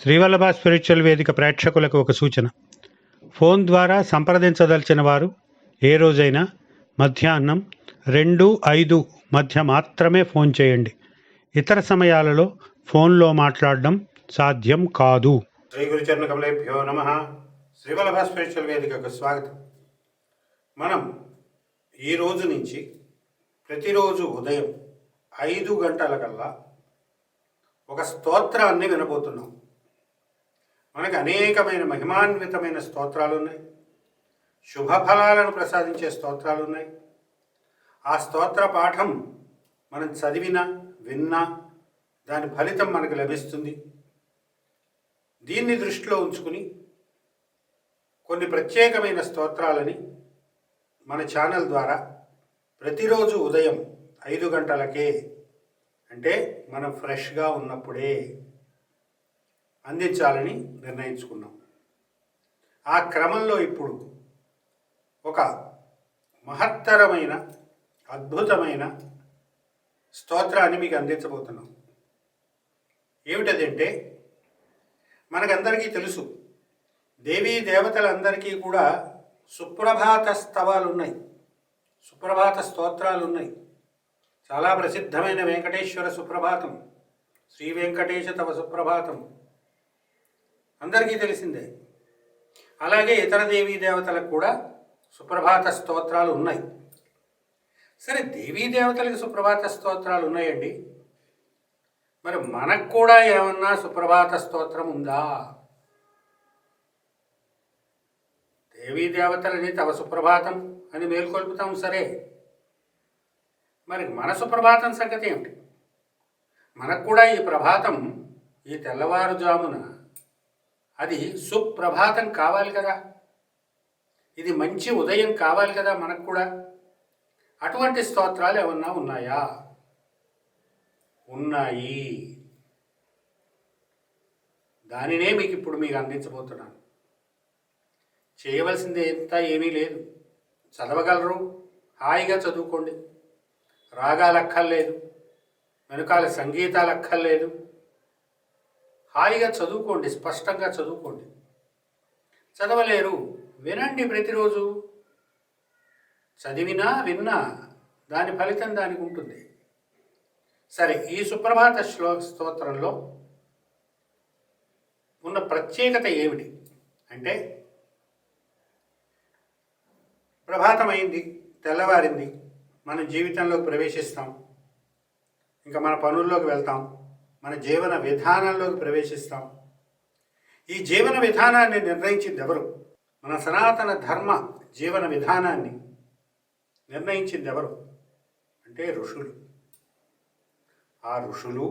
Srivallabha spiritual వేదిక ప్రేక్షకులకు ఒక సూచన. ఫోన్ ద్వారా సంప్రదించదలిచిన వారు ఏ రోజైనా మధ్యాహ్నం 2-5 మధ్య మాత్రమే ఫోన్ చేయండి. ఇతర సమయాలలో ఫోన్లో మాట్లాడడం సాధ్యం కాదు. శ్రీ గురుచరణ కమలేభ్యో నమః. శ్రీవల్లభ స్పిరిచువల్ వేదికకు స్వాగతం. మనం ఈ రోజు నుంచి ప్రతిరోజు ఉదయం 5 గంటలకల్లా ఒక స్తోత్రాన్ని వినబోతున్నాం. మనకు అనేకమైన మహిమాన్వితమైన స్తోత్రాలు ఉన్నాయి, శుభఫలాలను ప్రసాదించే స్తోత్రాలు ఉన్నాయి. ఆ స్తోత్ర పాఠం మనం చదివినా విన్నా దాని ఫలితం మనకు లభిస్తుంది. దీన్ని దృష్టిలో ఉంచుకుని కొన్ని ప్రత్యేకమైన స్తోత్రాలని మన ఛానల్ ద్వారా ప్రతిరోజు ఉదయం 5 గంటలకే, అంటే మనం ఫ్రెష్గా ఉన్నప్పుడే అందించాలని నిర్ణయించుకున్నాం. ఆ క్రమంలో ఇప్పుడు ఒక మహత్తరమైన అద్భుతమైన స్తోత్రాన్ని మీకు అందించబోతున్నాం. ఏమిటదంటే, మనకందరికీ తెలుసు, దేవీ దేవతలందరికీ కూడా సుప్రభాత స్తవాలు ఉన్నాయి, సుప్రభాత స్తోత్రాలు ఉన్నాయి. చాలా ప్రసిద్ధమైన వెంకటేశ్వర సుప్రభాతం, శ్రీ వెంకటేశ తవ సుప్రభాతం అందరికీ తెలిసిందే. అలాగే ఇతర దేవీ దేవతలకు కూడా సుప్రభాత స్తోత్రాలు ఉన్నాయి. సరే, దేవీ దేవతలకు సుప్రభాత స్తోత్రాలు ఉన్నాయండి, మరి మనకు కూడా ఏమన్నా సుప్రభాత స్తోత్రం ఉందా? దేవీ దేవతలని తవ సుప్రభాతం అని మేల్కొల్పుతాం, సరే, మరి మన సుప్రభాతం సంగతి ఏమిటి? మనకు కూడా ఈ ప్రభాతం, ఈ తెల్లవారుజామున అది సుప్రభాతం కావాలి కదా, ఇది మంచి ఉదయం కావాలి కదా మనకు కూడా. అటువంటి స్తోత్రాలు ఏమన్నా ఉన్నాయా? ఉన్నాయి. దానినే ఇప్పుడు మీకు అందించబోతున్నాను. చేయవలసింది ఎంత ఏమీ లేదు, చదవగలరు, హాయిగా చదువుకోండి. రాగాలు అక్కర్లేదు, వెనుకాల సంగీతాలు అక్కర్లేదు, హాయిగా చదువుకోండి, స్పష్టంగా చదువుకోండి. చదవలేరు, వినండి. ప్రతిరోజు చదివినా విన్నా దాని ఫలితం దానికి ఉంటుంది. సరే, ఈ సుప్రభాత స్తోత్రంలో ఉన్న ప్రత్యేకత ఏమిటి అంటే, ప్రభాతమైంది, తెల్లవారింది, మన జీవితంలోకి ప్రవేశిస్తాం, ఇంకా మన పనుల్లోకి వెళ్తాం, మన జీవన విధానంలోకి ప్రవేశిస్తాం. ఈ జీవన విధానాన్ని నిర్ణయించింది ఎవరు? మన సనాతన ధర్మ జీవన విధానాన్ని నిర్ణయించింది ఎవరు అంటే ఋషులు. ఆ ఋషులు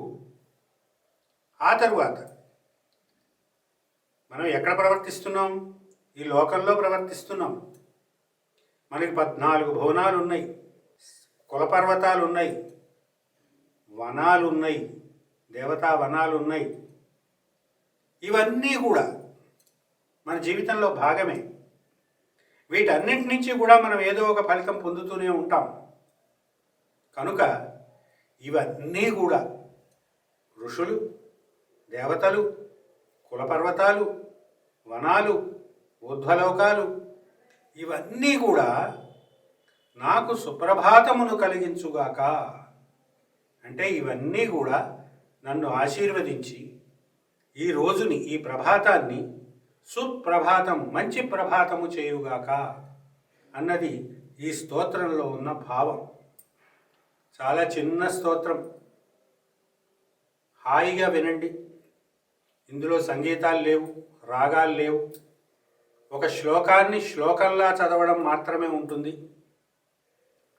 ఆ తరువాత మనం ఎక్కడ ప్రవర్తిస్తున్నాం? ఈ లోకంలో ప్రవర్తిస్తున్నాం. మనకి 14 భువనాలు ఉన్నాయి, కులపర్వతాలు ఉన్నాయి, వనాలు ఉన్నాయి, దేవతా వనాలు ఉన్నాయి. ఇవన్నీ కూడా మన జీవితంలో భాగమే. వీటన్నింటి నుంచి కూడా మనం ఏదో ఒక ఫలితం పొందుతూనే ఉంటాం. కనుక ఇవన్నీ కూడా ఋషులు, దేవతలు, కులపర్వతాలు, వనాలు, ఊర్ధ్వలోకాలు, ఇవన్నీ కూడా నాకు సుప్రభాతమును కలిగించుగాక అంటే, ఇవన్నీ కూడా నన్ను ఆశీర్వదించి ఈ రోజుని, ఈ ప్రభాతాన్ని సుప్రభాతం, మంచి ప్రభాతము చేయుగాక అన్నది ఈ స్తోత్రంలో ఉన్న భావం. చాలా చిన్న స్తోత్రం, హాయిగా వినండి. ఇందులో సంగీతాలు లేవు, రాగాలు లేవు. ఒక శ్లోకాన్ని శ్లోకంలా చదవడం మాత్రమే ఉంటుంది.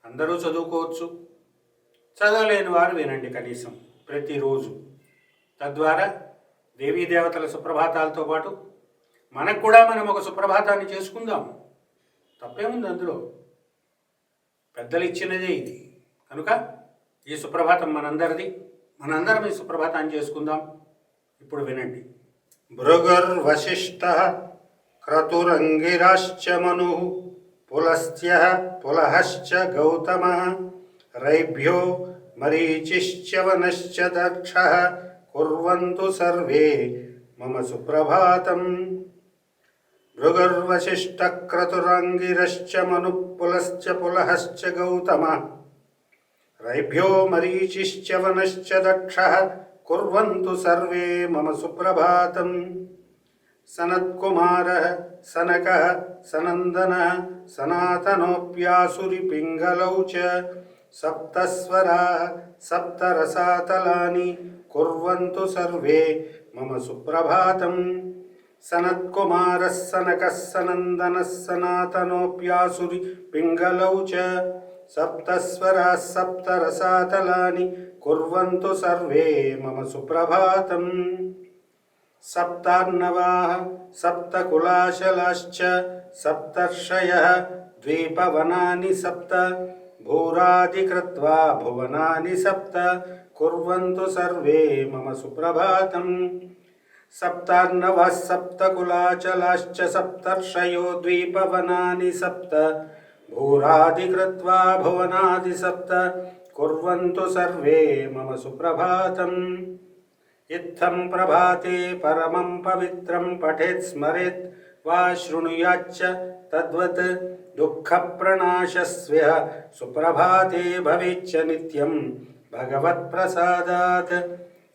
అందరూ చదువుకోవచ్చు, చదవలేని వారు వినండి కనీసం ప్రతిరోజు. తద్వారా దేవీ దేవతల సుప్రభాతాలతో పాటు మనకు కూడా మనం ఒక సుప్రభాతాన్ని చేసుకుందాం. తప్పేముంది అందులో? పెద్దలు ఇచ్చినదే ఇది. కనుక ఈ సుప్రభాతం మనందరిది, మనందరం ఈ సుప్రభాతాన్ని చేసుకుందాం. ఇప్పుడు వినండి. భృగుర్వశిష్ఠః క్రతురంగిరాశ్చ మనుః పులస్త్యః పులహశ్చ గౌతమః రైభ్యో మరీచిశ్చ వనశ్చ దక్షః కుర్వంతు సర్వే మమ సుప్రభాతం. భృగుర్వశిష్టక్రతురాంగిరశ్చ మనుఃపులశ్చ పులహశ్చ గౌతమः రైభ్యో మరీచిశ్చ వనశ్చ దక్షः కుర్వంతు సర్వే మమ సుప్రభాతం. సనత్కుమారः సనకः సనందనः సనాతనోऽప్యాసురిపింగళౌ చ సప్తస్వరాः సప్తరసాతలాని కుర్వంతు సర్వే మమ సుప్రభాతం. సనత్కుమారः సనకः సనందనः సనాతనోऽప్యాసురిపింగళౌ చ సప్తస్వరాः సప్తరసాతలాని కుర్వంతు సర్వే మమ సుప్రభాతం. సప్తార్ణవాः సప్తకులాశలాశ్చ సప్తర్షయः ద్వీపవనాని సప్త భూరాదికృత్వా భువనాని సప్త కుర్వంతు సర్వే మమ సుప్రభాతం. సప్తార్ణవः సప్తకులాచలాశ్చ సప్తర్షయో ద్వీపవనాని సప్త భూరాదికృత్వా భువనాది సప్త కుర్వంతు సర్వే మమ సుప్రభాతం. ఇత్థం ప్రభాతే పరమం పవిత్రం పఠేత్ స్మరేత్ వా శృణుయాచ్చ తద్వత్ దుఃఖప్రణాశస్య సుప్రభాతే భవేచ్చ నిత్యం భగవత్ప్రసాదాత్.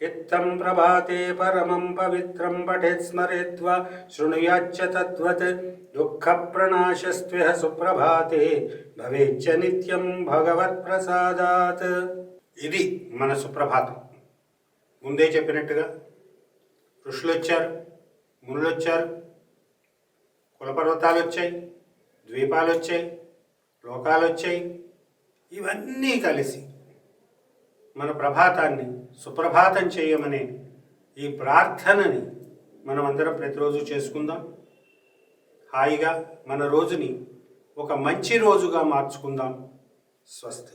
ఇత్థం ప్రభాతే పరమం పవిత్రం పఠేత్ స్మరేత్ వా శృణుయాచ్చ తద్వత్ దుఃఖప్రణాశస్య సుప్రభాతే భవేచ్చ నిత్యం భగవత్ప్రసాదాత్. ఇది మన సుప్రభాతం. ముందే చెప్పినట్టుగా ఋషులు వచ్చారు, మునులు వచ్చారు, కులపర్వతాలు వచ్చాయి, ద్వీపాలు వచ్చాయి, లోకాలు వచ్చాయి. ఇవన్నీ కలిసి మన ప్రభాతాన్ని సుప్రభాతం చేయమనే ఈ ప్రార్థనని మనమందరం ప్రతిరోజు చేసుకుందాం. హాయిగా మన రోజుని ఒక మంచి రోజుగా మార్చుకుందాం. స్వస్తి.